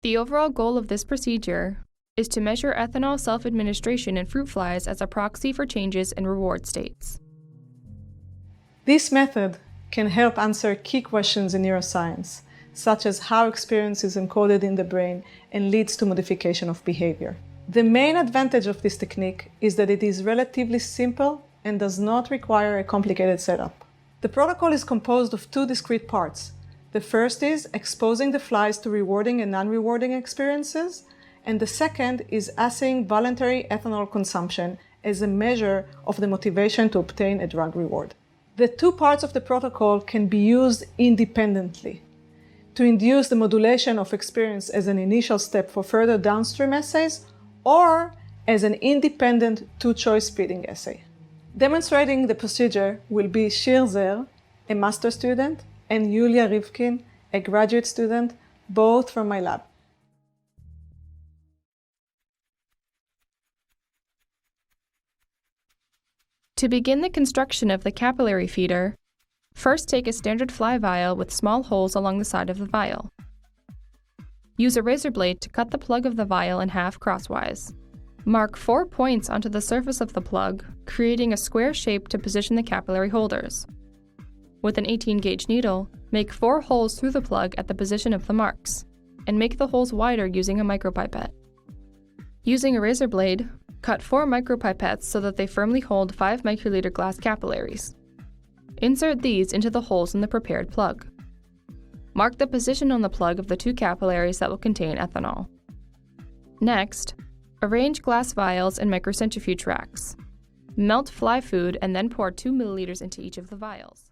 The overall goal of this procedure is to measure ethanol self-administration in fruit flies as a proxy for changes in reward states. This method can help answer key questions in neuroscience, such as how experience is encoded in the brain and leads to modification of behavior. The main advantage of this technique is that it is relatively simple and does not require a complicated setup. The protocol is composed of two discrete parts. The first is exposing the flies to rewarding and non-rewarding experiences, and the second is assaying voluntary ethanol consumption as a measure of the motivation to obtain a drug reward. The two parts of the protocol can be used independently to induce the modulation of experience as an initial step for further downstream assays, or as an independent two-choice feeding assay. Demonstrating the procedure will be Shir, a master student, and Yulia Ryvkin, a graduate student, both from my lab. To begin the construction of the capillary feeder, first take a standard fly vial with small holes along the side of the vial. Use a razor blade to cut the plug of the vial in half crosswise. Mark 4 points onto the surface of the plug, creating a square shape to position the capillary holders. With an 18-gauge needle, make 4 holes through the plug at the position of the marks, and make the holes wider using a micropipette. Using a razor blade, cut 4 micropipettes so that they firmly hold 5 microliter glass capillaries. Insert these into the holes in the prepared plug. Mark the position on the plug of the 2 capillaries that will contain ethanol. Next, arrange glass vials in microcentrifuge racks. Melt fly food and then pour 2 milliliters into each of the vials.